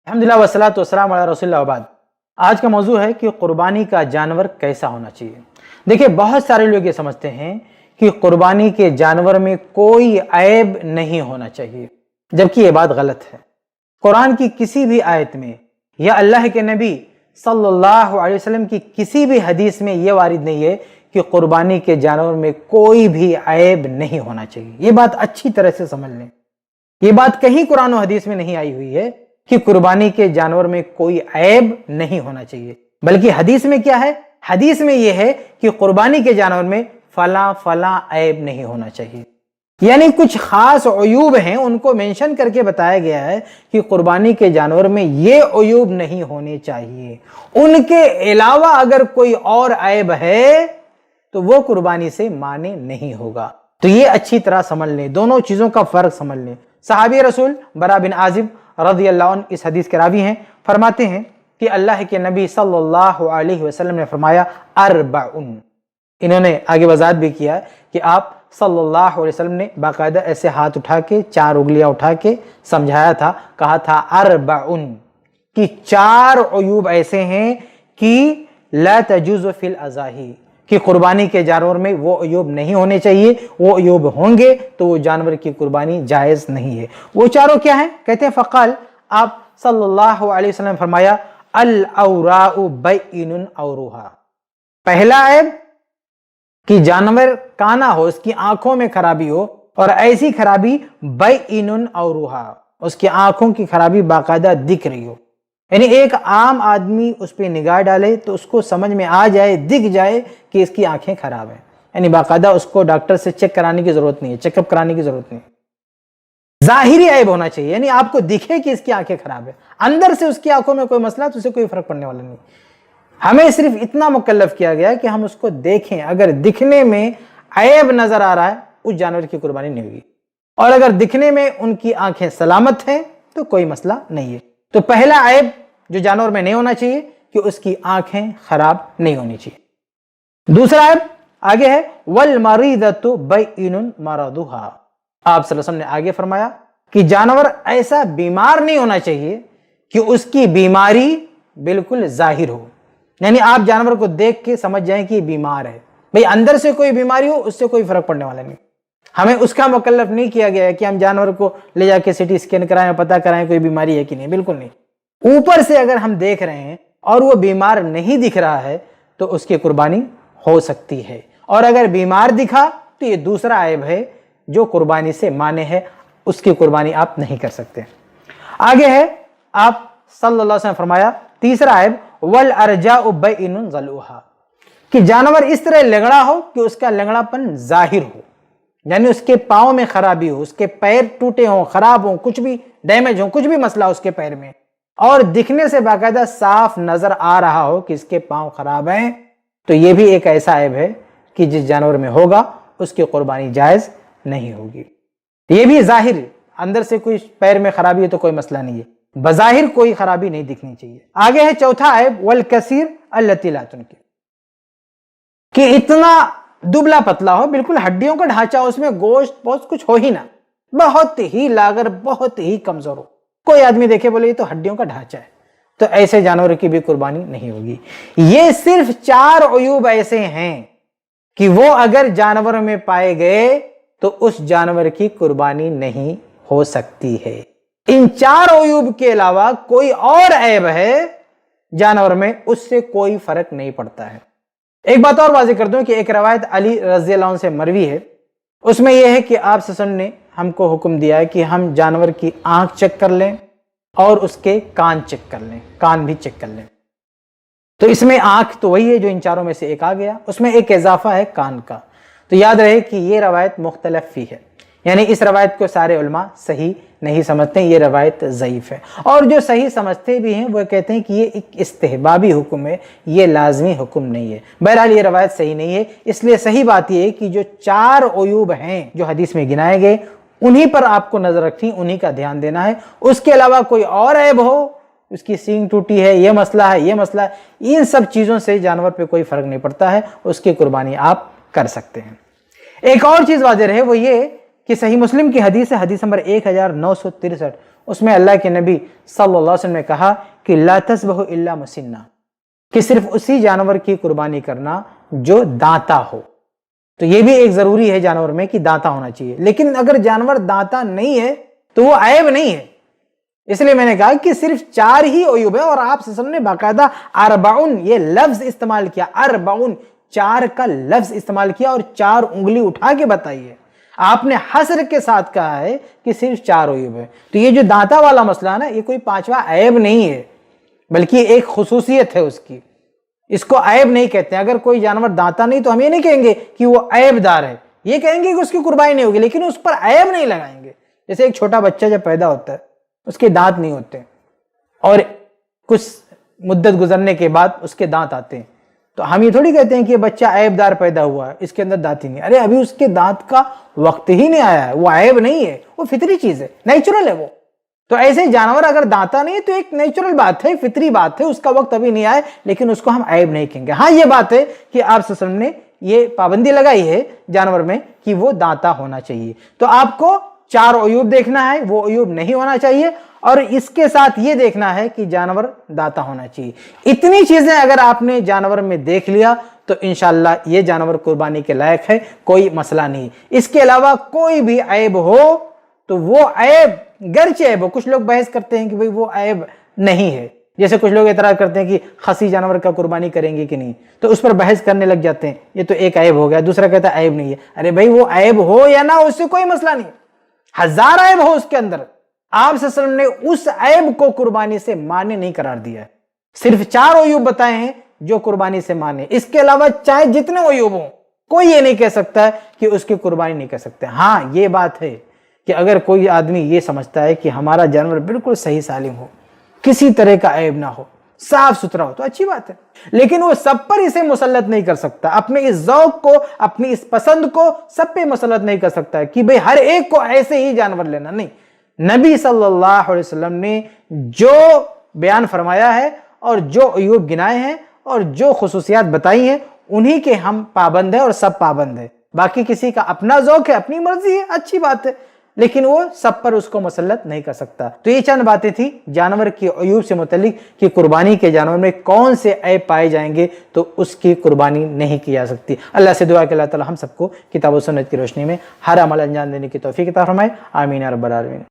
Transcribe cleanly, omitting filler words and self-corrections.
الحمدللہ والصلاۃ والسلام علی رسول اللہ وبعد۔ آج کا موضوع ہے کہ قربانی کا جانور کیسا ہونا چاہیے۔ دیکھیں، بہت سارے لوگ یہ سمجھتے ہیں کہ قربانی کے جانور میں کوئی عیب نہیں ہونا چاہیے، جبکہ یہ بات غلط ہے۔ قرآن کی کسی بھی آیت میں یا اللہ کے نبی صلی اللہ علیہ وسلم کی کسی بھی حدیث میں یہ وارد نہیں ہے کہ قربانی کے جانور میں کوئی بھی عیب نہیں ہونا چاہیے۔ یہ بات اچھی طرح سے سمجھ لیں۔ یہ بات کہیں قرآن و حدیث میں نہیں آئی ہوئی ہے کہ قربانی کے جانور میں کوئی عیب نہیں ہونا چاہیے، بلکہ حدیث میں کیا ہے؟ حدیث میں یہ ہے کہ قربانی کے جانور میں فلاں فلاں عیب نہیں ہونا چاہیے، یعنی کچھ خاص عیوب ہیں، ان کو مینشن کر کے بتایا گیا ہے کہ قربانی کے جانور میں یہ عیوب نہیں ہونے چاہیے۔ ان کے علاوہ اگر کوئی اور عیب ہے تو وہ قربانی سے مانے نہیں ہوگا۔ تو یہ اچھی طرح سمجھ لیں، دونوں چیزوں کا فرق سمجھ لیں۔ صحابی رسول برا بن عازب رضی اللہ عنہ اس حدیث کے راوی ہیں، فرماتے ہیں کہ اللہ کے نبی صلی اللہ علیہ وسلم نے فرمایا اربعن۔ انہوں نے آگے وضاحت بھی کیا کہ آپ صلی اللہ علیہ وسلم نے باقاعدہ ایسے ہاتھ اٹھا کے 4 انگلیاں اٹھا کے سمجھایا تھا، کہا تھا اربعن کہ 4 عیوب ایسے ہیں کہ لا تجوز فی الاضاحی، کہ قربانی کے جانور میں وہ عیوب نہیں ہونے چاہیے، وہ عیوب ہوں گے تو وہ جانور کی قربانی جائز نہیں ہے۔ وہ 4 کیا ہیں؟ کہتے ہیں فقال، آپ صلی اللہ علیہ وسلم نے فرمایا الاوراء بین اوروہا۔ پہلا عیب کہ جانور کانا ہو، اس کی آنکھوں میں خرابی ہو، اور ایسی خرابی بین اوروہا، اس کی آنکھوں کی خرابی باقاعدہ دکھ رہی ہو، یعنی ایک عام آدمی اس پہ نگاہ ڈالے تو اس کو سمجھ میں آ جائے، دکھ جائے کہ اس کی آنکھیں خراب ہیں، یعنی باقاعدہ اس کو ڈاکٹر سے چیک کرانے کی ضرورت نہیں ہے، چیک اپ کرانے کی ضرورت نہیں ہے۔ ظاہری عیب ہونا چاہیے، یعنی آپ کو دکھے کہ اس کی آنکھیں خراب ہے، اندر سے اس کی آنکھوں میں کوئی مسئلہ تو اسے کوئی فرق پڑنے والا نہیں۔ ہمیں صرف اتنا مکلف کیا گیا کہ ہم اس کو دیکھیں، اگر دکھنے میں عیب نظر آ رہا ہے اس جانور کی قربانی نہیں ہوگی، اور اگر دکھنے میں ان کی آنکھیں سلامت ہیں تو کوئی مسئلہ نہیں ہے۔ تو پہلا عیب جو جانور میں نہیں ہونا چاہیے کہ اس کی آنکھیں خراب نہیں ہونی چاہیے۔ دوسرا عیب آگے ہے والمریضۃ بین مرضھا۔ آپ صلی اللہ علیہ وسلم نے آگے فرمایا کہ جانور ایسا بیمار نہیں ہونا چاہیے کہ اس کی بیماری بالکل ظاہر ہو، یعنی آپ جانور کو دیکھ کے سمجھ جائیں کہ یہ بیمار ہے۔ بھئی اندر سے کوئی بیماری ہو اس سے کوئی فرق پڑنے والا نہیں، ہمیں اس کا مکلف نہیں کیا گیا ہے کہ ہم جانور کو لے جا کے سی ٹی اسکین کرائیں، پتہ کرائیں کوئی بیماری ہے کہ نہیں، بالکل نہیں۔ اوپر سے اگر ہم دیکھ رہے ہیں اور وہ بیمار نہیں دکھ رہا ہے تو اس کی قربانی ہو سکتی ہے، اور اگر بیمار دکھا تو یہ دوسرا عیب ہے جو قربانی سے مانع ہے، اس کی قربانی آپ نہیں کر سکتے۔ آگے ہے آپ صلی اللہ علیہ وسلم نے فرمایا تیسرا عیب والارجاء بین ضلوعھا، کہ جانور اس طرح لنگڑا ہو کہ اس کا لنگڑا پن ظاہر ہو، یعنی اس کے پاؤں میں خرابی ہو، اس کے پیر ٹوٹے ہوں، خراب ہوں، کچھ بھی ڈیمیج ہوں، کچھ بھی مسئلہ اس کے پیر میں، اور دکھنے سے باقاعدہ صاف نظر آ رہا ہو کہ اس کے پاؤں خراب ہیں، تو یہ بھی ایک ایسا عیب ہے کہ جس جانور میں ہوگا اس کی قربانی جائز نہیں ہوگی۔ یہ بھی ظاہر، اندر سے کوئی پیر میں خرابی ہے تو کوئی مسئلہ نہیں ہے، بظاہر کوئی خرابی نہیں دکھنی چاہیے۔ آگے ہے چوتھا عیب والکثیر التی لا تنکر، کہ اتنا دبلا پتلا ہو، بالکل ہڈیوں کا ڈھانچہ ہو، اس میں گوشت بہت کچھ ہو ہی نہ، بہت ہی لاغر، بہت ہی کمزور ہو، کوئی آدمی دیکھے بولے یہ تو ہڈیوں کا ڈھانچہ ہے، تو ایسے جانور کی بھی قربانی نہیں ہوگی۔ یہ صرف 4 عیوب ایسے ہیں کہ وہ اگر جانور میں پائے گئے تو اس جانور کی قربانی نہیں ہو سکتی ہے۔ ان 4 عیوب کے علاوہ کوئی اور عیب ہے جانور میں، اس سے کوئی فرق نہیں پڑتا ہے۔ ایک بات اور واضح کر دوں کہ ایک روایت علی رضی اللہ عنہ سے مروی ہے، اس میں یہ ہے کہ آپ صلی اللہ علیہ وسلم نے ہم کو حکم دیا ہے کہ ہم جانور کی آنکھ چیک کر لیں اور اس کے کان چیک کر لیں، کان بھی چیک کر لیں۔ تو اس میں آنکھ تو وہی ہے جو ان 4 میں سے ایک آ گیا، اس میں ایک اضافہ ہے کان کا۔ تو یاد رہے کہ یہ روایت مختلف فی ہے، یعنی اس روایت کو سارے علماء صحیح نہیں سمجھتے، یہ روایت ضعیف ہے، اور جو صحیح سمجھتے بھی ہیں وہ کہتے ہیں کہ یہ ایک استحبابی حکم ہے، یہ لازمی حکم نہیں ہے۔ بہرحال یہ روایت صحیح نہیں ہے، اس لیے صحیح بات یہ ہے کہ جو 4 عیوب ہیں جو حدیث میں گنائے گئے انہی پر آپ کو نظر رکھنی، انہی کا دھیان دینا ہے۔ اس کے علاوہ کوئی اور عیب ہو، اس کی سینگ ٹوٹی ہے، یہ مسئلہ ہے، یہ مسئلہ ہے، ان سب چیزوں سے جانور پہ کوئی فرق نہیں پڑتا ہے، اس کی قربانی آپ کر سکتے ہیں۔ ایک اور چیز واضح رہے وہ یہ کہ صحیح مسلم کی حدیث ہے، حدیث نمبر 1963، اس میں اللہ کے نبی صلی اللہ علیہ وسلم نے کہا کہ لا تذبحوا الا مسنہ، کہ صرف اسی جانور کی قربانی کرنا جو دانتا ہو۔ تو یہ بھی ایک ضروری ہے جانور میں کہ دانتا ہونا چاہیے، لیکن اگر جانور دانتا نہیں ہے تو وہ عیب نہیں ہے۔ اس لیے میں نے کہا کہ صرف 4 ہی عیوب ہے، اور آپ صلی اللہ علیہ وسلم نے باقاعدہ اربعون یہ لفظ استعمال کیا، اربعون 4 کا لفظ استعمال کیا اور 4 انگلی اٹھا کے بتائی ہے۔ آپ نے حصر کے ساتھ کہا ہے کہ صرف 4 عیوب ہے۔ تو یہ جو دانتا والا مسئلہ ہے نا، یہ کوئی 5واں عیب نہیں ہے، بلکہ ایک خصوصیت ہے اس کی، اس کو عیب نہیں کہتے ہیں۔ اگر کوئی جانور دانتا نہیں تو ہم یہ نہیں کہیں گے کہ وہ عیب دار ہے، یہ کہیں گے کہ اس کی قربانی نہیں ہوگی، لیکن اس پر عیب نہیں لگائیں گے۔ جیسے ایک چھوٹا بچہ جب پیدا ہوتا ہے، اس کے دانت نہیں ہوتے اور کچھ مدت گزرنے کے بعد اس کے دانت آتے ہیں، تو ہم یہ تھوڑی کہتے ہیں کہ یہ بچہ عیب دار پیدا ہوا ہے، اس کے اندر دانت ہی نہیں۔ ارے ابھی اس کے دانت کا وقت ہی نہیں آیا ہے، وہ عیب نہیں ہے، وہ فطری چیز ہے، نیچرل ہے وہ۔ تو ایسے جانور اگر دانتا نہیں ہے تو ایک نیچرل بات ہے، فطری بات ہے، اس کا وقت ابھی نہیں آئے، لیکن اس کو ہم عیب نہیں کہیں گے۔ ہاں یہ بات ہے کہ آپ صلی اللہ علیہ وسلم نے یہ پابندی لگائی ہے جانور میں کہ وہ دانتا ہونا چاہیے۔ تو آپ کو 4 عیوب دیکھنا ہے، وہ عیوب نہیں ہونا چاہیے، اور اس کے ساتھ یہ دیکھنا ہے کہ جانور دانتا ہونا چاہیے۔ اتنی چیزیں اگر آپ نے جانور میں دیکھ لیا تو انشاءاللہ یہ جانور قربانی کے لائق ہے، کوئی مسئلہ نہیں۔ اس کے علاوہ کوئی بھی عیب ہو تو وہ عیب گرچہ عیب ہو، کچھ لوگ بحث کرتے ہیں کہ بھئی وہ عیب نہیں ہے، جیسے کچھ لوگ اعتراض کرتے ہیں کہ خصی جانور کا قربانی کریں گے کہ نہیں، تو اس پر بحث کرنے لگ جاتے ہیں، یہ تو ایک عیب ہو گیا، دوسرا کہتا ہے عیب نہیں ہے۔ ارے بھائی وہ عیب ہو یا نہ ہو، اس سے کوئی مسئلہ نہیں، 1000 عیب ہو اس کے اندر، آپ صلی اللہ علیہ وسلم نے اس عیب کو قربانی سے مانے نہیں قرار دیا ہے۔ صرف 4 عیوب بتائے ہیں جو قربانی سے مانے، اس کے علاوہ چاہے جتنے عیوب ہوں کوئی یہ نہیں کہہ سکتا ہے کہ اس کی قربانی نہیں کر سکتے۔ ہاں یہ بات ہے کہ اگر کوئی آدمی یہ سمجھتا ہے کہ ہمارا جانور بالکل صحیح سالم ہو، کسی طرح کا عیب نہ ہو، صاف ستھرا ہو، تو اچھی بات ہے، لیکن وہ سب پر اسے مسلط نہیں کر سکتا، اپنے اس ذوق کو، اپنی اس پسند کو سب پہ مسلط نہیں کر سکتا ہے کہ بھئی ہر ایک کو ایسے ہی جانور لینا، نہیں۔ نبی صلی اللہ علیہ وسلم نے جو بیان فرمایا ہے اور جو عیوب گنائے ہیں اور جو خصوصیات بتائی ہیں انہی کے ہم پابند ہیں، اور سب پابند ہیں۔ باقی کسی کا اپنا ذوق ہے، اپنی مرضی ہے، اچھی بات ہے، لیکن وہ سب پر اس کو مسلط نہیں کر سکتا۔ تو یہ چند باتیں تھی جانور کی عیوب سے متعلق کہ قربانی کے جانور میں کون سے عیب پائے جائیں گے تو اس کی قربانی نہیں کی جا سکتی۔ اللہ سے دعا کہ اللہ تعالی ہم سب کو کتاب و سنت کی روشنی میں ہر عمل انجام دینے کی توفیق عطا فرمائے، آمین یا رب العالمین۔